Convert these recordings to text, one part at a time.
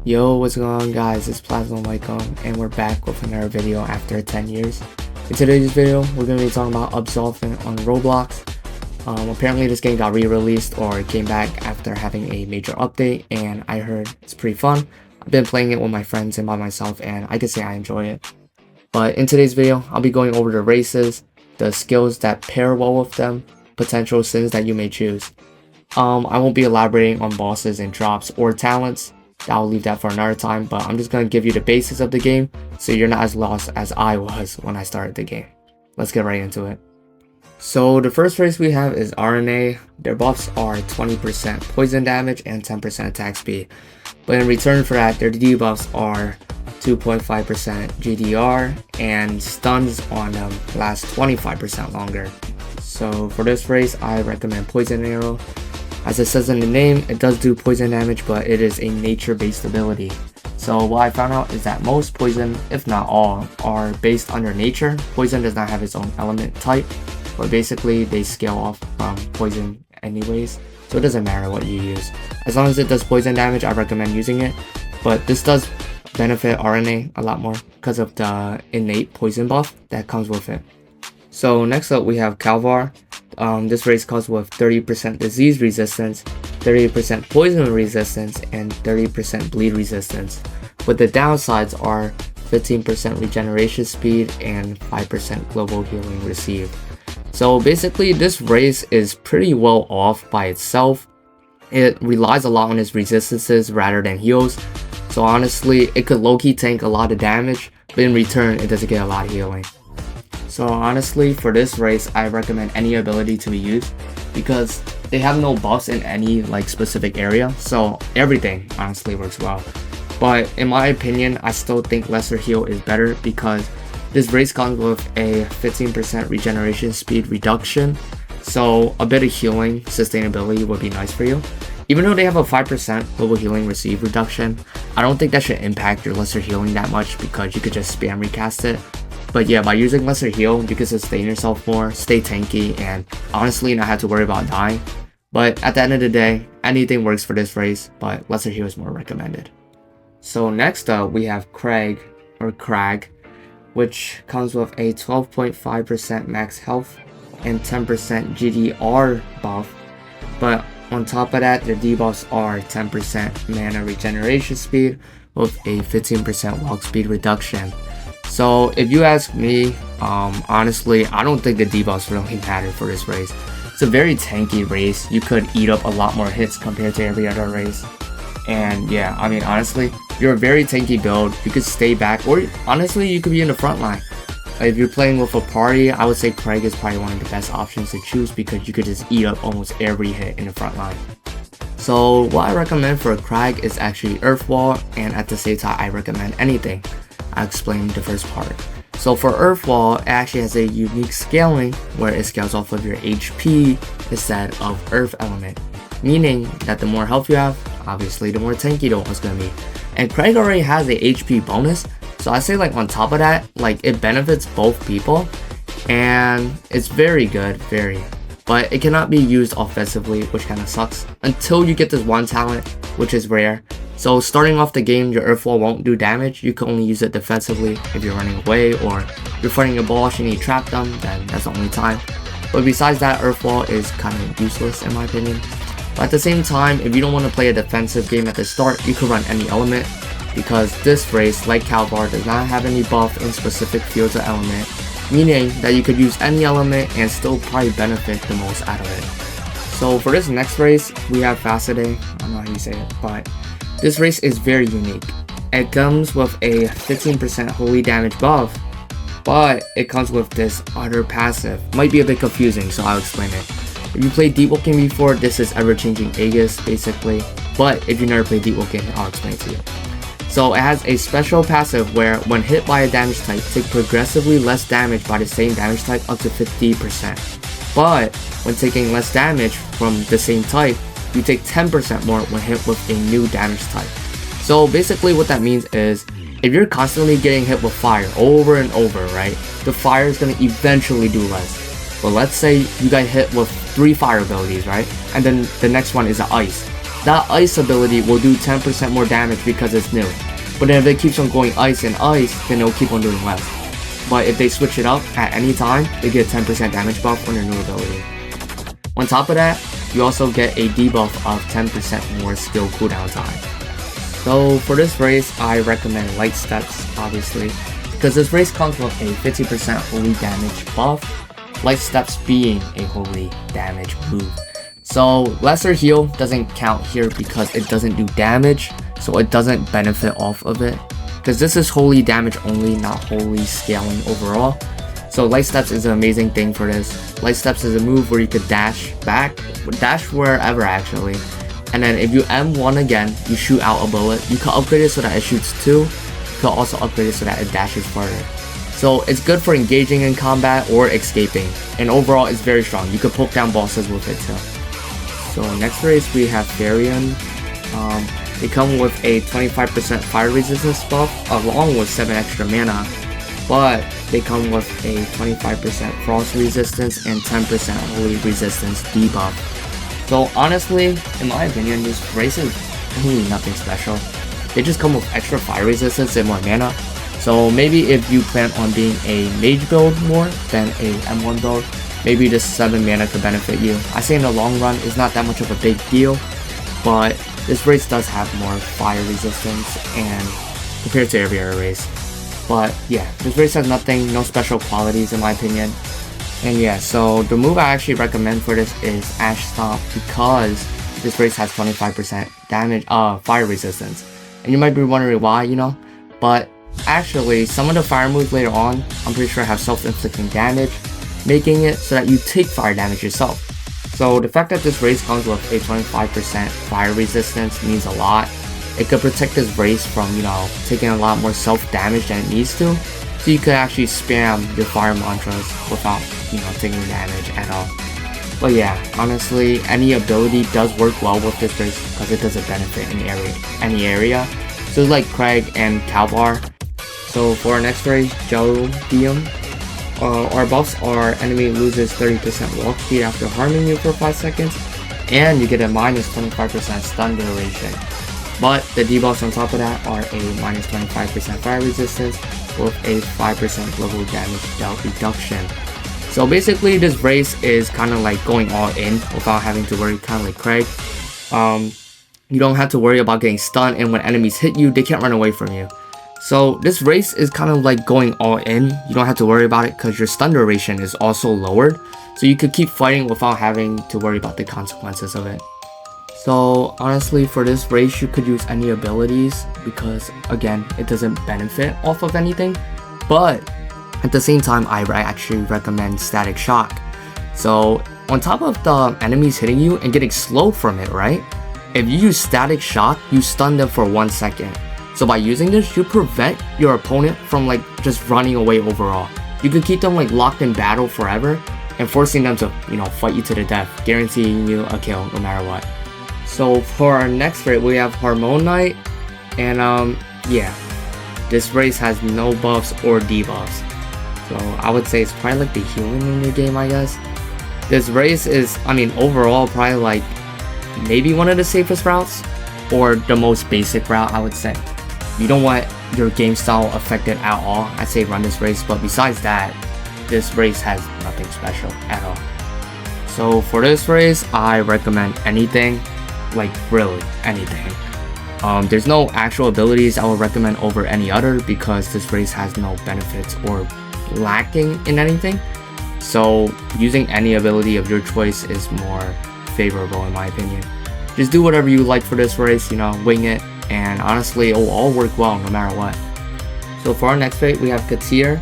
Yo, what's going on guys, it's Plasma and we're back with another video after 10 years. In today's video, we're going to be talking about Absolvement on Roblox. Apparently this game got re-released or it came back after having a major update, and I heard it's pretty fun. I've been playing it with my friends and by myself, and I can say I enjoy it. But in today's video, I'll be going over the races, the skills that pair well with them, potential sins that you may choose. I won't be elaborating on bosses and drops or talents. I'll leave that for another time, but I'm just going to give you the basics of the game so you're not as lost as I was when I started the game. Let's get right into it. So the first race we have is RNA. Their buffs are 20% poison damage and 10% attack speed. But in return for that, their debuffs are 2.5% GDR and stuns on them last 25% longer. So for this race, I recommend Poison Arrow. As it says in the name, it does do poison damage, but it is a nature-based ability. So what I found out is that most poison, if not all, are based on their nature. Poison does not have its own element type, but basically they scale off from poison anyways, so it doesn't matter what you use. As long as it does poison damage, I recommend using it, but this does benefit RNA a lot more because of the innate poison buff that comes with it. So next up we have Calvar. This race comes with 30% disease resistance, 30% poison resistance, and 30% bleed resistance. But the downsides are 15% regeneration speed and 5% global healing received. So basically this race is pretty well off by itself. It relies a lot on its resistances rather than heals. So honestly, it could low-key tank a lot of damage, but in return it doesn't get a lot of healing. So honestly, for this race, I recommend any ability to be used because they have no buffs in any specific area, so everything honestly works well. But in my opinion, I still think Lesser Heal is better because this race comes with a 15% regeneration speed reduction, so a bit of healing sustainability would be nice for you. Even though they have a 5% global healing received reduction, I don't think that should impact your Lesser Healing that much because you could just spam recast it. But yeah, by using Lesser Heal, you can sustain yourself more, stay tanky, and honestly not have to worry about dying. But at the end of the day, anything works for this race, but Lesser Heal is more recommended. So next up, we have Crag, which comes with a 12.5% max health and 10% GDR buff. But on top of that, their debuffs are 10% mana regeneration speed with a 15% walk speed reduction. So if you ask me, honestly, I don't think the debuffs really matter for this race. It's a very tanky race. You could eat up a lot more hits compared to every other race. And yeah, I mean, honestly, you're a very tanky build. You could stay back, or honestly, you could be in the front line. If you're playing with a party, I would say Craig is probably one of the best options to choose because you could just eat up almost every hit in the front line. So what I recommend for a Craig is actually Earth Wall, and at the same time, I recommend anything. I'll explain the first part. So for Earth Wall, it actually has a unique scaling where it scales off of your HP instead of Earth element, meaning that the more health you have, obviously the more tanky the wall's gonna be. And Craig already has a HP bonus, so I say on top of that, it benefits both people, and it's very good, but it cannot be used offensively, which kind of sucks until you get this one talent, which is rare. So starting off the game, your Earth Wall won't do damage. You can only use it defensively if you're running away or you're fighting a boss and you trap them, then that's the only time. But besides that, Earth Wall is kind of useless in my opinion. But at the same time, if you don't want to play a defensive game at the start, you can run any element because this race, like Calvar, does not have any buff in specific fields of element, meaning that you could use any element and still probably benefit the most out of it. So for this next race, we have Faceday. I don't know how you say it, but this race is very unique. It comes with a 15% holy damage buff, but it comes with this other passive. Might be a bit confusing, so I'll explain it. If you played Deep Woken before, this is ever-changing Aegis, basically. But if you never played Deep Woken, I'll explain it to you. So it has a special passive where when hit by a damage type, take progressively less damage by the same damage type up to 50%. But when taking less damage from the same type, you take 10% more when hit with a new damage type. So basically what that means is, if you're constantly getting hit with fire over and over, right, the fire is going to eventually do less. But let's say you got hit with 3 fire abilities, right, and then the next one is an ice. that ice ability will do 10% more damage because it's new. But then if it keeps on going ice and ice, then it'll keep on doing less. But if they switch it up at any time, they get 10% damage buff on their new ability. On top of that, you also get a debuff of 10% more skill cooldown time. So for this race, I recommend Light Steps, obviously, because this race comes with a 50% holy damage buff, Light Steps being a holy damage move. So Lesser Heal doesn't count here because it doesn't do damage, so it doesn't benefit off of it. Because this is holy damage only, not holy scaling overall. So Light Steps is an amazing thing for this. Light Steps is a move where you could dash back, dash wherever actually. And then if you M1 again, you shoot out a bullet. You can upgrade it so that it shoots 2. You can also upgrade it so that it dashes farther. So it's good for engaging in combat or escaping. And overall it's very strong. You could poke down bosses with it too. So next race we have Varian. They come with a 25% fire resistance buff along with 7 extra mana. But they come with a 25% frost resistance and 10% holy resistance debuff. So honestly, in my opinion, this race is really nothing special. They just come with extra fire resistance and more mana. So maybe if you plan on being a mage build more than a M1 build, maybe this 7 mana could benefit you. I say in the long run, it's not that much of a big deal, but this race does have more fire resistance and compared to every other race. But yeah, this race has nothing, no special qualities in my opinion. And yeah, so the move I actually recommend for this is Ash Stomp because this race has 25% damage, fire resistance. And you might be wondering why, you know, but actually some of the fire moves later on, I'm pretty sure have self-inflicting damage, making it so that you take fire damage yourself. So the fact that this race comes with a 25% fire resistance means a lot. It could protect this race from, you know, taking a lot more self-damage than it needs to. So you could actually spam your fire mantras without, you know, taking damage at all. But yeah, honestly, any ability does work well with this race because it doesn't benefit in any area. So it's like Craig and Calvar. So for our next race, Jodium, our buffs are enemy loses 30% walk speed after harming you for 5 seconds, and you get a minus 25% stun duration. But the debuffs on top of that are a minus 25% fire resistance with a 5% global damage dealt reduction. So basically this race is kind of like going all in without having to worry, kind of like Craig. You don't have to worry about getting stunned, and when enemies hit you, they can't run away from you. So this race is kind of like going all in. You don't have to worry about it because your stun duration is also lowered. So you could keep fighting without having to worry about the consequences of it. So honestly, for this race, you could use any abilities because again, it doesn't benefit off of anything. But at the same time, I actually recommend Static Shock. So on top of the enemies hitting you and getting slowed from it, right? If you use Static Shock, you stun them for 1 second. So by using this, you prevent your opponent from like just running away overall. You could keep them like locked in battle forever and forcing them to, you know, fight you to the death, guaranteeing you a kill no matter what. So for our next race, we have Harmonite, and yeah, this race has no buffs or debuffs. So I would say it's probably like the healing in your game, I guess. This race is, I mean, overall probably like maybe one of the safest routes or the most basic route, I would say. You don't want your game style affected at all, I'd say run this race, but besides that, this race has nothing special at all. So for this race, I recommend anything, like really anything. There's no actual abilities I would recommend over any other because this race has no benefits or lacking in anything. So using any ability of your choice is more favorable in my opinion. Just do whatever you like for this race, you know, wing it, and honestly it will all work well no matter what. So for our next race, we have Katir.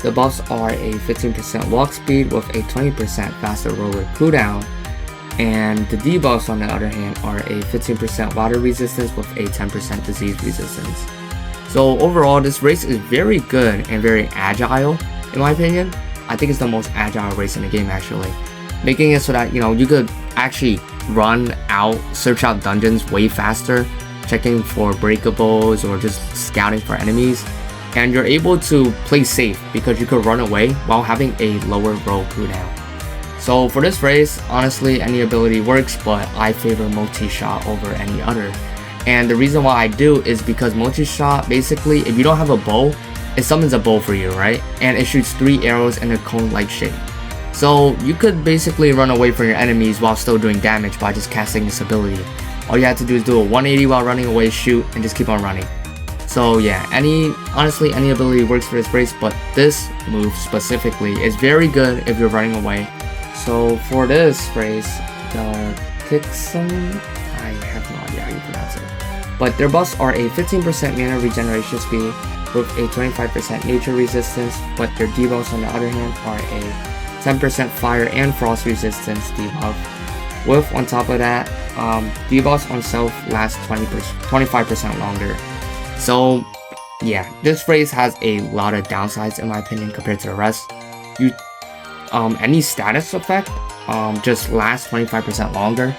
The buffs are a 15% walk speed with a 20% faster roller cooldown, and the debuffs on the other hand are a 15% water resistance with a 10% disease resistance. So overall, this race is very good and very agile in my opinion. I think it's the most agile race in the game actually, making it so that, you know, you could actually run out, search out dungeons way faster, checking for breakables or just scouting for enemies, and you're able to play safe because you could run away while having a lower roll cooldown. So for this race, honestly, any ability works, but I favor multi-shot over any other. And the reason why I do is because multi-shot, basically, if you don't have a bow, it summons a bow for you, right? And it shoots 3 arrows in a cone-like shape. So you could basically run away from your enemies while still doing damage by just casting this ability. All you have to do is do a 180 while running away, shoot, and just keep on running. So yeah, honestly, any ability works for this race, but this move specifically is very good if you're running away. So for this race, the Kixum, I have no idea how you pronounce it. But their buffs are a 15% mana regeneration speed with a 25% nature resistance, but their debuffs on the other hand are a 10% fire and frost resistance debuff. With, on top of that, debuffs on self last 25% longer. So yeah, this race has a lot of downsides in my opinion compared to the rest. Any status effect just lasts 25% longer,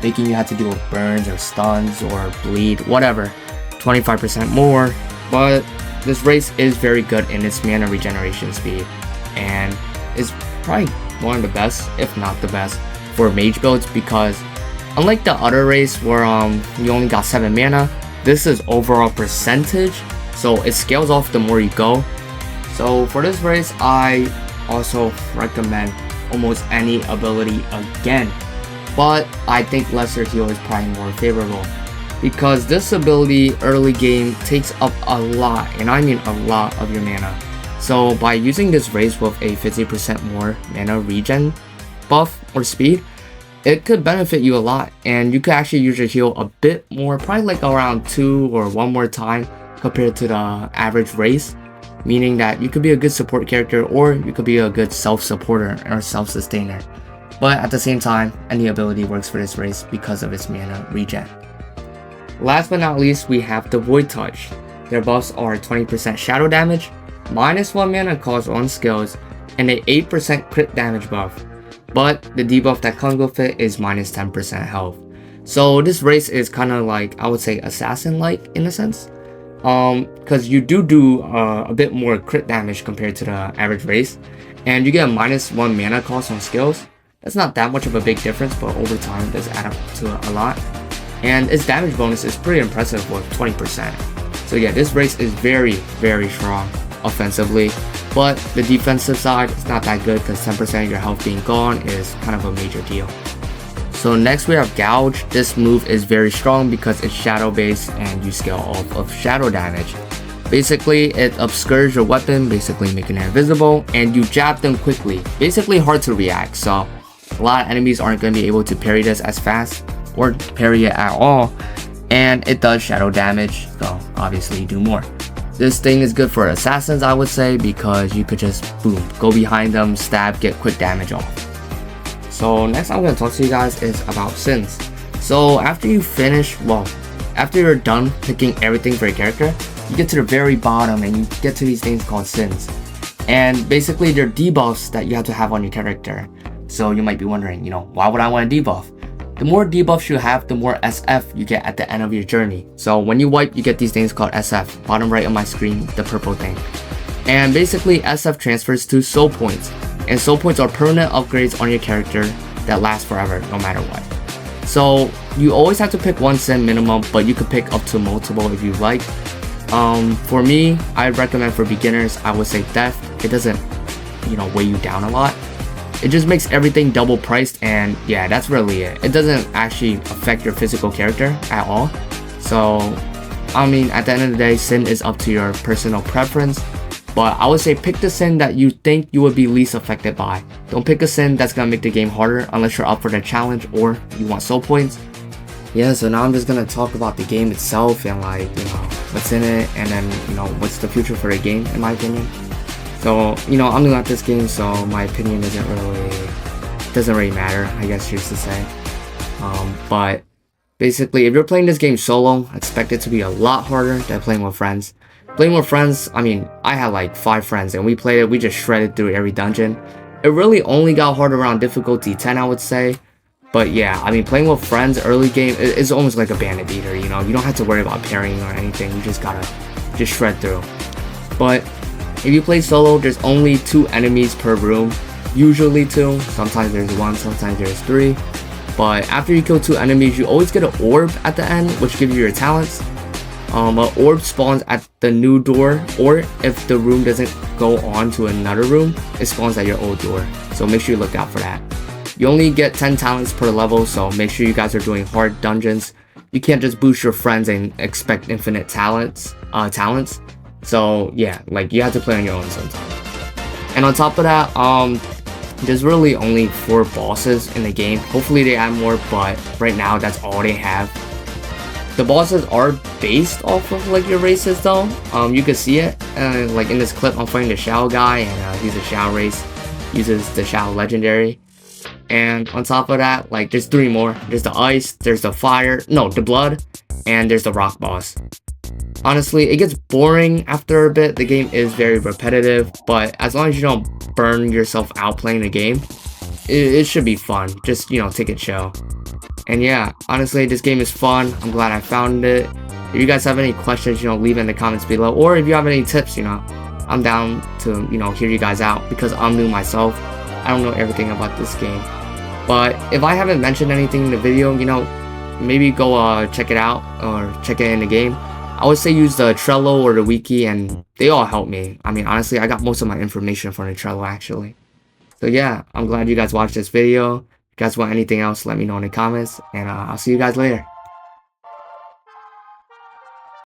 making you have to deal with burns or stuns or bleed, whatever, 25% more. But this race is very good in its mana regeneration speed, and is probably one of the best, if not the best, for mage builds, because unlike the other race where you only got 7 mana, this is overall percentage, so it scales off the more you go. So for this race, I also recommend almost any ability again, but I think lesser heal is probably more favorable, because this ability early game takes up a lot, and I mean a lot, of your mana. So by using this race with a 50% more mana regen buff or speed, it could benefit you a lot, and you could actually use your heal a bit more, probably like around 2 or 1 more time compared to the average race, meaning that you could be a good support character or you could be a good self-supporter or self-sustainer. But at the same time, any ability works for this race because of its mana regen. Last but not least, we have the Void Touch. Their buffs are 20% shadow damage, -1 mana cost on skills, and an 8% crit damage buff. But the debuff that comes with it is -10% health. So this race is kind of like, I would say, assassin-like in a sense. Because you do a bit more crit damage compared to the average race, and you get a -1 mana cost on skills. That's not that much of a big difference, but over time it does add up to a lot. And its damage bonus is pretty impressive with 20%. So yeah, this race is very, very strong offensively, but the defensive side is not that good because 10% of your health being gone is kind of a major deal. So next we have Gouge. This move is very strong because it's shadow based and you scale off of shadow damage. Basically, it obscures your weapon, basically making it invisible, and you jab them quickly. Basically hard to react, so a lot of enemies aren't going to be able to parry this as fast or parry it at all, and it does shadow damage, so obviously you do more. This thing is good for assassins, I would say, because you could just boom, go behind them, stab, get quick damage off. So next I'm going to talk to you guys is about sins. So after you finish, after you're done picking everything for your character, you get to the very bottom and you get to these things called sins. And basically they're debuffs that you have to have on your character. So you might be wondering, why would I want a debuff? The more debuffs you have, the more SF you get at the end of your journey. So when you wipe, you get these things called SF, bottom right of my screen, the purple thing. And basically SF transfers to soul points. And soul points are permanent upgrades on your character that last forever, no matter what. So you always have to pick one sin minimum, but you could pick up to multiple if you like. For me, I recommend for beginners, I would say Death. It doesn't, weigh you down a lot. It just makes everything double priced, and yeah, that's really it. It doesn't actually affect your physical character at all. So, I mean, at the end of the day, sin is up to your personal preference. But I would say pick the sin that you think you would be least affected by. Don't pick a sin that's gonna make the game harder unless you're up for the challenge or you want soul points. Yeah, so now I'm just gonna talk about the game itself and what's in it, and then what's the future for the game in my opinion. So I'm new at this game, so my opinion doesn't really matter, I guess you should say. But basically, if you're playing this game solo, expect it to be a lot harder than playing with friends. Playing with friends, I mean, I had like 5 friends and we played it, we just shredded through every dungeon. It really only got harder around difficulty 10, I would say. But yeah, I mean, playing with friends early game is almost like a bandit beater, you don't have to worry about parrying or anything, you just gotta shred through. But if you play solo, there's only 2 enemies per room, usually 2, sometimes there's 1, sometimes there's 3. But after you kill 2 enemies, you always get an orb at the end, which gives you your talents. An orb spawns at the new door, or if the room doesn't go on to another room, it spawns at your old door. So make sure you look out for that. You only get 10 talents per level, so make sure you guys are doing hard dungeons. You can't just boost your friends and expect infinite talents. So yeah, like you have to play on your own sometimes. And on top of that, there's really only 4 bosses in the game. Hopefully they add more, but right now that's all they have. The bosses are based off of like your races though. You can see it like in this clip. I'm fighting the Shao guy, and he's a Shao race, uses the Shao legendary. And on top of that, like there's 3 more. There's the ice, there's the fire, no, the blood, and there's the rock boss. Honestly, it gets boring after a bit. The game is very repetitive, but as long as you don't burn yourself out playing the game, it should be fun. Just, you know, take it chill. And yeah, honestly, this game is fun. I'm glad I found it. If you guys have any questions, you know, leave it in the comments below. Or if you have any tips, you know, I'm down to, you know, hear you guys out because I'm new myself. I don't know everything about this game. But if I haven't mentioned anything in the video, you know, maybe go check it out or check it in the game. I would say use the Trello or the wiki, and they all help me. I mean, honestly, I got most of my information from the Trello actually. So yeah, I'm glad you guys watched this video. If you guys want anything else, let me know in the comments, and I'll see you guys later.